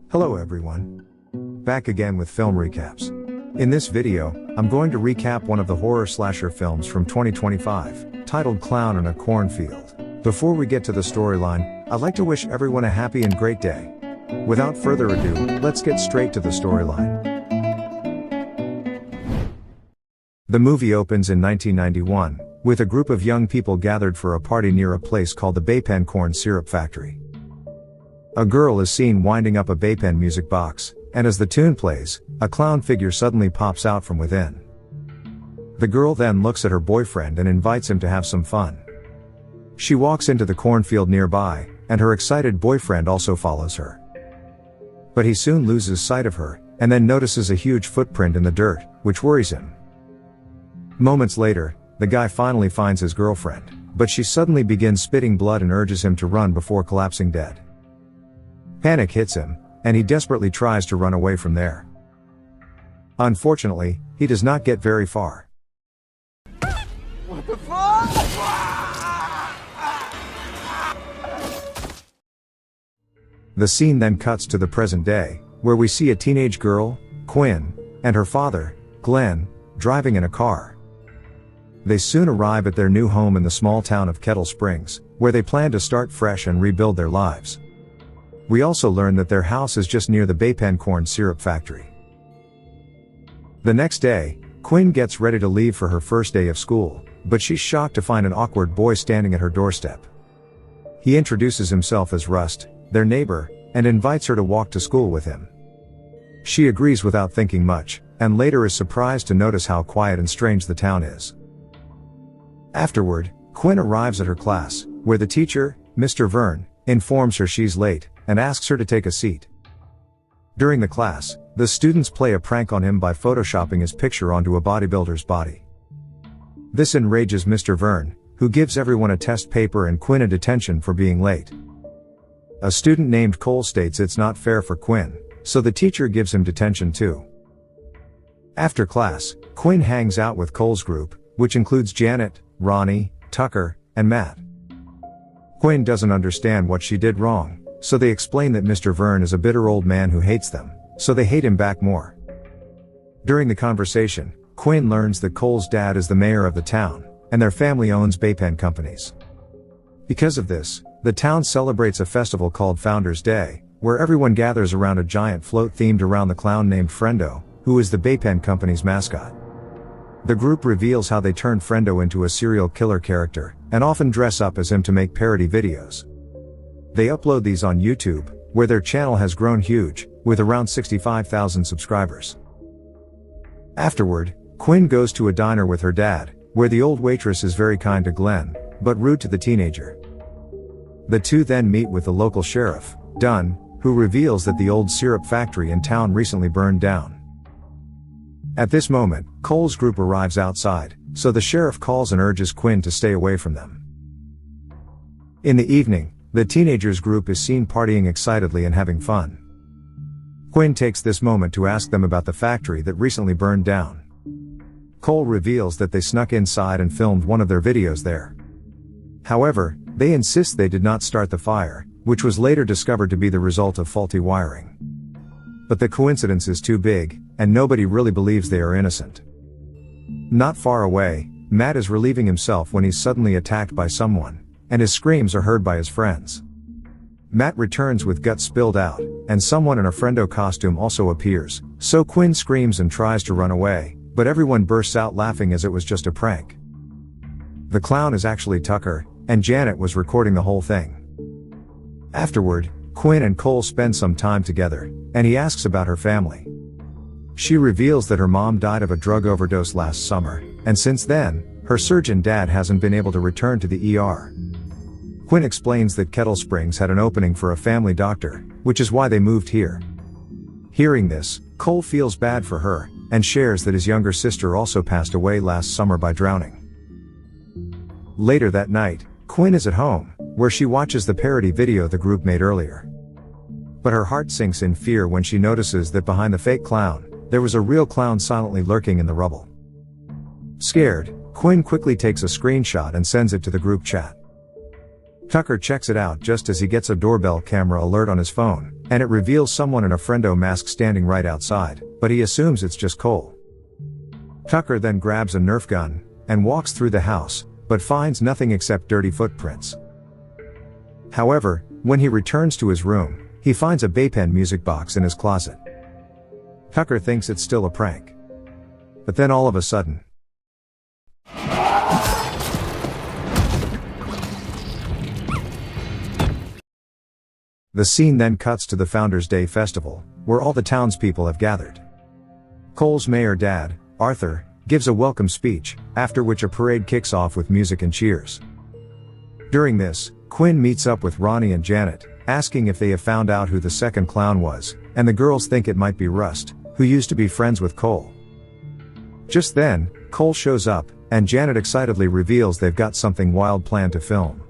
Hello everyone. Back again with film recaps. In this video, I'm going to recap one of the horror slasher films from 2025, titled Clown in a Cornfield. Before we get to the storyline, I'd like to wish everyone a happy and great day. Without further ado, let's get straight to the storyline. The movie opens in 1991, with a group of young people gathered for a party near a place called the Baypen Corn Syrup Factory. A girl is seen winding up a Baypen music box, and as the tune plays, a clown figure suddenly pops out from within. The girl then looks at her boyfriend and invites him to have some fun. She walks into the cornfield nearby, and her excited boyfriend also follows her. But he soon loses sight of her, and then notices a huge footprint in the dirt, which worries him. Moments later, the guy finally finds his girlfriend, but she suddenly begins spitting blood and urges him to run before collapsing dead. Panic hits him, and he desperately tries to run away from there. Unfortunately, he does not get very far. What the fuck? The scene then cuts to the present day, where we see a teenage girl, Quinn, and her father, Glenn, driving in a car. They soon arrive at their new home in the small town of Kettle Springs, where they plan to start fresh and rebuild their lives. We also learn that their house is just near the Baypen Corn Syrup Factory. The next day, Quinn gets ready to leave for her first day of school, but she's shocked to find an awkward boy standing at her doorstep. He introduces himself as Rust, their neighbor, and invites her to walk to school with him. She agrees without thinking much, and later is surprised to notice how quiet and strange the town is. Afterward, Quinn arrives at her class, where the teacher, Mr. Verne, informs her she's late, and asks her to take a seat. During the class, the students play a prank on him by photoshopping his picture onto a bodybuilder's body. This enrages Mr. Verne, who gives everyone a test paper and Quinn a detention for being late. A student named Cole states it's not fair for Quinn, so the teacher gives him detention too. After class, Quinn hangs out with Cole's group, which includes Janet, Ronnie, Tucker, and Matt. Quinn doesn't understand what she did wrong, so they explain that Mr. Verne is a bitter old man who hates them, so they hate him back more. During the conversation, Quinn learns that Cole's dad is the mayor of the town, and their family owns Baypen companies. Because of this, the town celebrates a festival called Founders Day, where everyone gathers around a giant float themed around the clown named Frendo, who is the Baypen company's mascot. The group reveals how they turned Frendo into a serial killer character, and often dress up as him to make parody videos. They upload these on YouTube, where their channel has grown huge, with around 65,000 subscribers. Afterward, Quinn goes to a diner with her dad, where the old waitress is very kind to Glenn, but rude to the teenager. The two then meet with the local sheriff, Dunn, who reveals that the old syrup factory in town recently burned down. At this moment, Cole's group arrives outside, so the sheriff calls and urges Quinn to stay away from them. In the evening, the teenagers' group is seen partying excitedly and having fun. Quinn takes this moment to ask them about the factory that recently burned down. Cole reveals that they snuck inside and filmed one of their videos there. However, they insist they did not start the fire, which was later discovered to be the result of faulty wiring. But the coincidence is too big, and nobody really believes they are innocent. Not far away, Matt is relieving himself when he's suddenly attacked by someone, and his screams are heard by his friends. Matt returns with guts spilled out, and someone in a Frendo costume also appears, so Quinn screams and tries to run away, but everyone bursts out laughing as it was just a prank. The clown is actually Tucker, and Janet was recording the whole thing. Afterward, Quinn and Cole spend some time together, and he asks about her family. She reveals that her mom died of a drug overdose last summer, and since then, her surgeon dad hasn't been able to return to the ER. Quinn explains that Kettle Springs had an opening for a family doctor, which is why they moved here. Hearing this, Cole feels bad for her, and shares that his younger sister also passed away last summer by drowning. Later that night, Quinn is at home, where she watches the parody video the group made earlier. But her heart sinks in fear when she notices that behind the fake clown, there was a real clown silently lurking in the rubble. Scared, Quinn quickly takes a screenshot and sends it to the group chat. Tucker checks it out just as he gets a doorbell camera alert on his phone, and it reveals someone in a friendo mask standing right outside, but he assumes it's just Cole. Tucker then grabs a Nerf gun and walks through the house, but finds nothing except dirty footprints. However, when he returns to his room, he finds a Baypen music box in his closet. Tucker thinks it's still a prank. But then all of a sudden, the scene then cuts to the Founders Day festival, where all the townspeople have gathered. Cole's mayor dad, Arthur, gives a welcome speech, after which a parade kicks off with music and cheers. During this, Quinn meets up with Ronnie and Janet, asking if they have found out who the second clown was, and the girls think it might be Rust, who used to be friends with Cole. Just then, Cole shows up, and Janet excitedly reveals they've got something wild planned to film.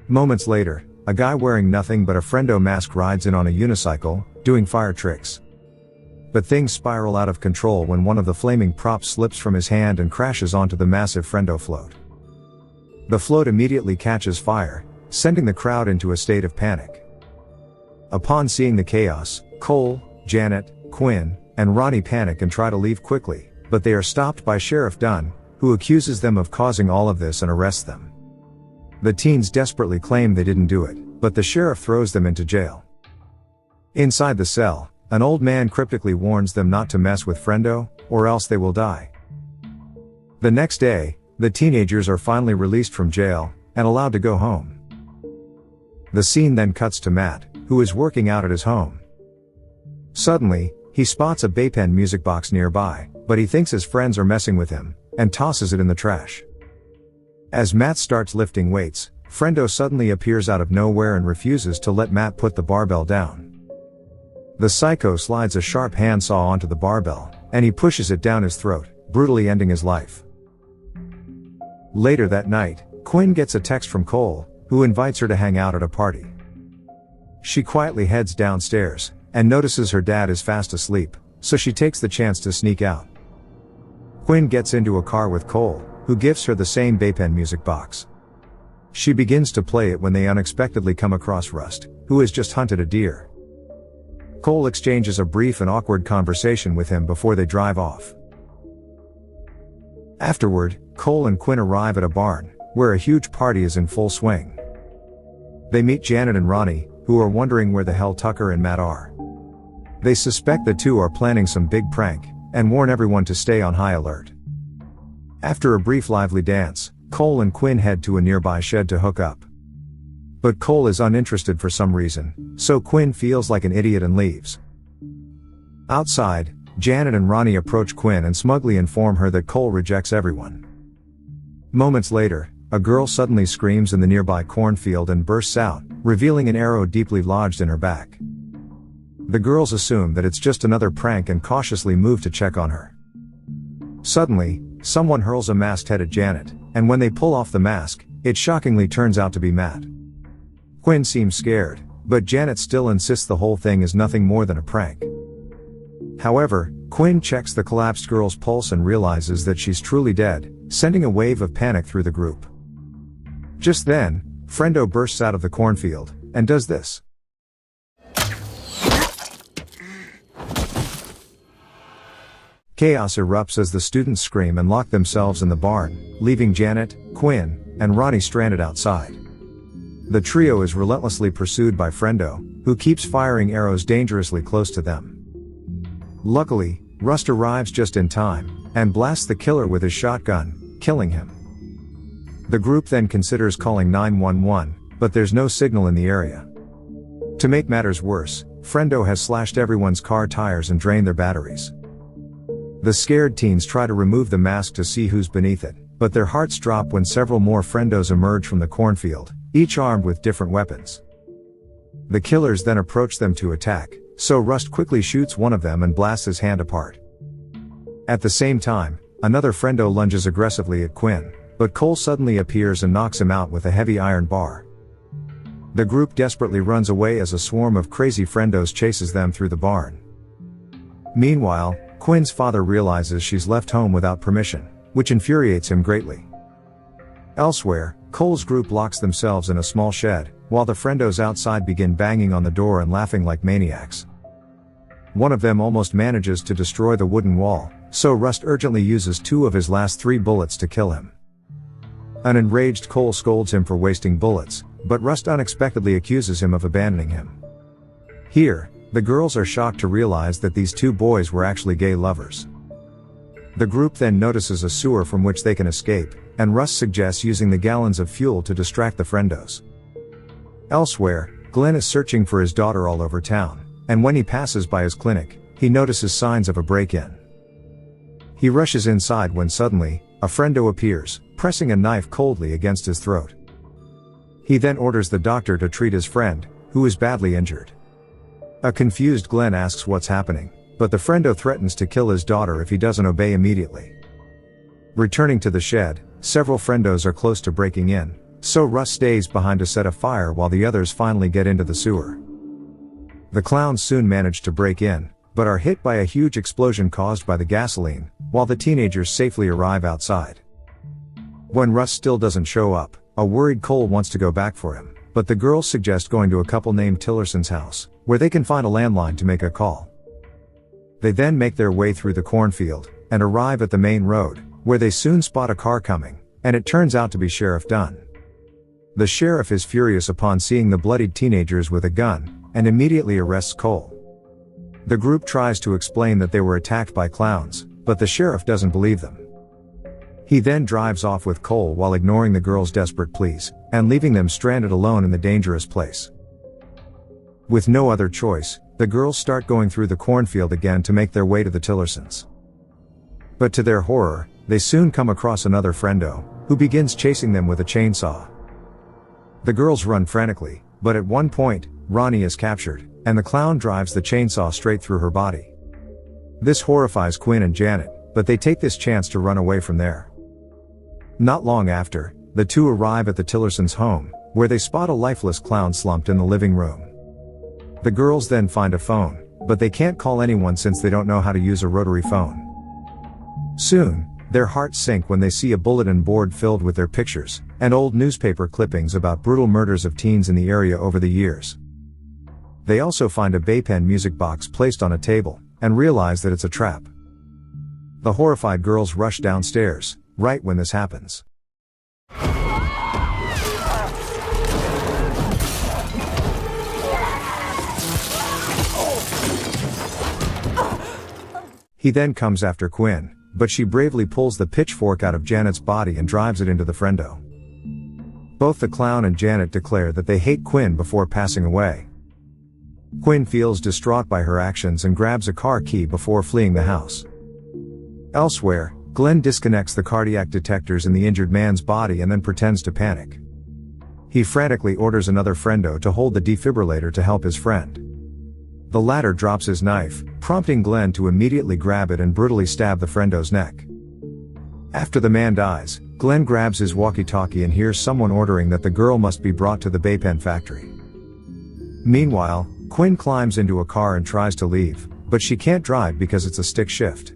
Moments later, a guy wearing nothing but a friendo mask rides in on a unicycle, doing fire tricks. But things spiral out of control when one of the flaming props slips from his hand and crashes onto the massive friendo float. The float immediately catches fire, sending the crowd into a state of panic. Upon seeing the chaos, Cole, Janet, Quinn, and Ronnie panic and try to leave quickly, but they are stopped by Sheriff Dunn, who accuses them of causing all of this and arrests them. The teens desperately claim they didn't do it, but the sheriff throws them into jail. Inside the cell, an old man cryptically warns them not to mess with friendo, or else they will die. The next day, the teenagers are finally released from jail, and allowed to go home. The scene then cuts to Matt, who is working out at his home. Suddenly, he spots a Baypen music box nearby, but he thinks his friends are messing with him, and tosses it in the trash. As Matt starts lifting weights, friendo suddenly appears out of nowhere and refuses to let Matt put the barbell down. The psycho slides a sharp handsaw onto the barbell, and he pushes it down his throat, brutally ending his life. Later that night, Quinn gets a text from Cole, who invites her to hang out at a party. She quietly heads downstairs, and notices her dad is fast asleep, so she takes the chance to sneak out. Quinn gets into a car with Cole, who gives her the same Baypen music box. She begins to play it when they unexpectedly come across Rust, who has just hunted a deer. Cole exchanges a brief and awkward conversation with him before they drive off. Afterward, Cole and Quinn arrive at a barn, where a huge party is in full swing. They meet Janet and Ronnie, who are wondering where the hell Tucker and Matt are. They suspect the two are planning some big prank, and warn everyone to stay on high alert. After a brief lively dance, Cole and Quinn head to a nearby shed to hook up. But Cole is uninterested for some reason, so Quinn feels like an idiot and leaves. Outside, Janet and Ronnie approach Quinn and smugly inform her that Cole rejects everyone. Moments later, a girl suddenly screams in the nearby cornfield and bursts out, revealing an arrow deeply lodged in her back. The girls assume that it's just another prank and cautiously move to check on her. Suddenly, someone hurls a masked head at Janet, and when they pull off the mask, it shockingly turns out to be Matt. Quinn seems scared, but Janet still insists the whole thing is nothing more than a prank. However, Quinn checks the collapsed girl's pulse and realizes that she's truly dead, sending a wave of panic through the group. Just then, friendo bursts out of the cornfield, and does this. Chaos erupts as the students scream and lock themselves in the barn, leaving Janet, Quinn, and Ronnie stranded outside. The trio is relentlessly pursued by friendo, who keeps firing arrows dangerously close to them. Luckily, Rust arrives just in time, and blasts the killer with his shotgun, killing him. The group then considers calling 911, but there's no signal in the area. To make matters worse, friendo has slashed everyone's car tires and drained their batteries. The scared teens try to remove the mask to see who's beneath it, but their hearts drop when several more friendos emerge from the cornfield, each armed with different weapons. The killers then approach them to attack, so Rust quickly shoots one of them and blasts his hand apart. At the same time, another friendo lunges aggressively at Quinn, but Cole suddenly appears and knocks him out with a heavy iron bar. The group desperately runs away as a swarm of crazy friendos chases them through the barn. Meanwhile, Quinn's father realizes she's left home without permission, which infuriates him greatly. Elsewhere, Cole's group locks themselves in a small shed, while the friendos outside begin banging on the door and laughing like maniacs. One of them almost manages to destroy the wooden wall, so Rust urgently uses 2 of his last 3 bullets to kill him. An enraged Cole scolds him for wasting bullets, but Rust unexpectedly accuses him of abandoning him. Here, the girls are shocked to realize that these 2 boys were actually gay lovers. The group then notices a sewer from which they can escape, and Rust suggests using the gallons of fuel to distract the friendos. Elsewhere, Glenn is searching for his daughter all over town, and when he passes by his clinic, he notices signs of a break-in. He rushes inside when suddenly, a friendo appears, pressing a knife coldly against his throat. He then orders the doctor to treat his friend, who is badly injured. A confused Glenn asks what's happening, but the friendo threatens to kill his daughter if he doesn't obey immediately. Returning to the shed, several friendos are close to breaking in, so Russ stays behind to set a fire while the others finally get into the sewer. The clowns soon manage to break in, but are hit by a huge explosion caused by the gasoline, while the teenagers safely arrive outside. When Russ still doesn't show up, a worried Cole wants to go back for him, but the girls suggest going to a couple named Tillerson's house, where they can find a landline to make a call. They then make their way through the cornfield, and arrive at the main road, where they soon spot a car coming, and it turns out to be Sheriff Dunn. The sheriff is furious upon seeing the bloodied teenagers with a gun, and immediately arrests Cole. The group tries to explain that they were attacked by clowns, but the sheriff doesn't believe them. He then drives off with Cole while ignoring the girls' desperate pleas, and leaving them stranded alone in the dangerous place. With no other choice, the girls start going through the cornfield again to make their way to the Tillersons. But to their horror, they soon come across another friendo, who begins chasing them with a chainsaw. The girls run frantically, but at one point, Ronnie is captured, and the clown drives the chainsaw straight through her body. This horrifies Quinn and Janet, but they take this chance to run away from there. Not long after, the 2 arrive at the Tillersons' home, where they spot a lifeless clown slumped in the living room. The girls then find a phone, but they can't call anyone since they don't know how to use a rotary phone. Soon, their hearts sink when they see a bulletin board filled with their pictures, and old newspaper clippings about brutal murders of teens in the area over the years. They also find a Baypen music box placed on a table, and realize that it's a trap. The horrified girls rush downstairs, right when this happens. He then comes after Quinn, but she bravely pulls the pitchfork out of Janet's body and drives it into the friendo. Both the clown and Janet declare that they hate Quinn before passing away. Quinn feels distraught by her actions and grabs a car key before fleeing the house. Elsewhere, Glenn disconnects the cardiac detectors in the injured man's body and then pretends to panic. He frantically orders another friendo to hold the defibrillator to help his friend. The latter drops his knife, prompting Glenn to immediately grab it and brutally stab the friendo's neck. After the man dies, Glenn grabs his walkie-talkie and hears someone ordering that the girl must be brought to the Baypen factory. Meanwhile, Quinn climbs into a car and tries to leave, but she can't drive because it's a stick shift.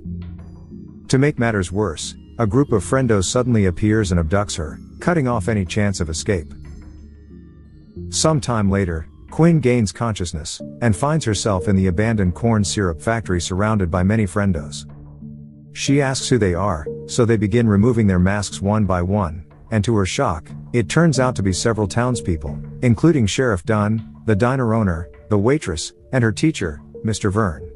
To make matters worse, a group of friendos suddenly appears and abducts her, cutting off any chance of escape. Some time later, Quinn gains consciousness, and finds herself in the abandoned corn syrup factory surrounded by many friendos. She asks who they are, so they begin removing their masks one by one, and to her shock, it turns out to be several townspeople, including Sheriff Dunn, the diner owner, the waitress, and her teacher, Mr. Verne.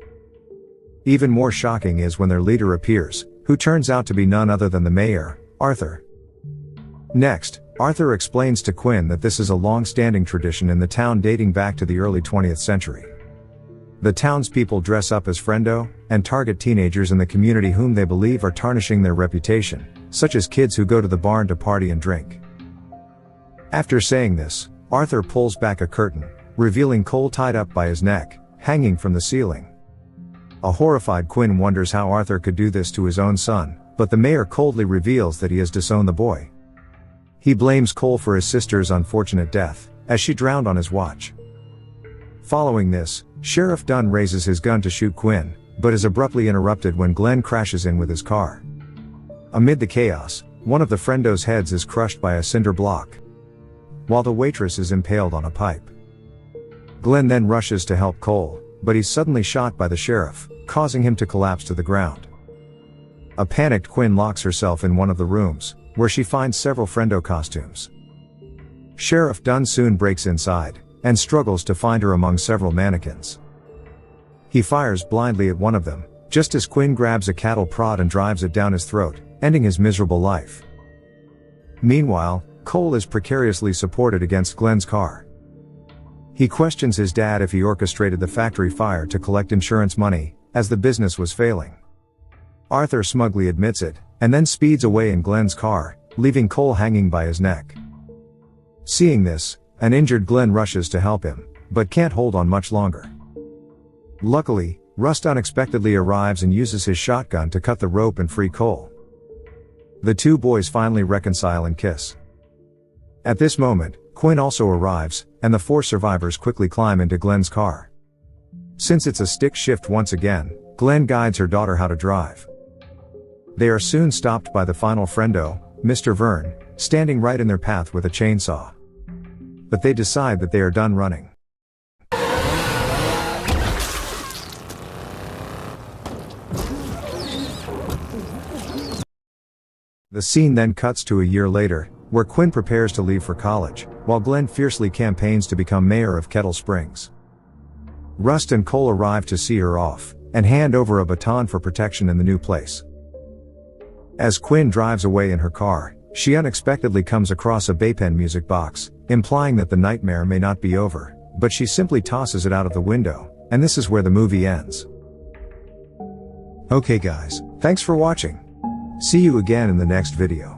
Even more shocking is when their leader appears, who turns out to be none other than the mayor, Arthur. Next, Arthur explains to Quinn that this is a long-standing tradition in the town dating back to the early 20th century. The townspeople dress up as friendo, and target teenagers in the community whom they believe are tarnishing their reputation, such as kids who go to the barn to party and drink. After saying this, Arthur pulls back a curtain, revealing Cole tied up by his neck, hanging from the ceiling. A horrified Quinn wonders how Arthur could do this to his own son, but the mayor coldly reveals that he has disowned the boy. He blames Cole for his sister's unfortunate death, as she drowned on his watch. Following this, Sheriff Dunn raises his gun to shoot Quinn, but is abruptly interrupted when Glenn crashes in with his car. Amid the chaos, one of the friendo's heads is crushed by a cinder block. while the waitress is impaled on a pipe. Glenn then rushes to help Cole, but he's suddenly shot by the sheriff, causing him to collapse to the ground. A panicked Quinn locks herself in one of the rooms, where she finds several friendo costumes. Sheriff Dunn soon breaks inside, and struggles to find her among several mannequins. He fires blindly at one of them, just as Quinn grabs a cattle prod and drives it down his throat, ending his miserable life. Meanwhile, Cole is precariously supported against Glenn's car. He questions his dad if he orchestrated the factory fire to collect insurance money, as the business was failing. Arthur smugly admits it, and then speeds away in Glenn's car, leaving Cole hanging by his neck. Seeing this, an injured Glenn rushes to help him, but can't hold on much longer. Luckily, Rust unexpectedly arrives and uses his shotgun to cut the rope and free Cole. The two boys finally reconcile and kiss. At this moment, Quinn also arrives, and the four survivors quickly climb into Glenn's car. Since it's a stick shift once again, Glenn guides her daughter how to drive. They are soon stopped by the final friendo, Mr. Vern, standing right in their path with a chainsaw. But they decide that they are done running. The scene then cuts to a year later, where Quinn prepares to leave for college, while Glenn fiercely campaigns to become mayor of Kettle Springs. Rust and Cole arrive to see her off, and hand over a baton for protection in the new place. As Quinn drives away in her car, she unexpectedly comes across a Baypen music box, implying that the nightmare may not be over, but she simply tosses it out of the window, and this is where the movie ends. Okay guys, thanks for watching. See you again in the next video.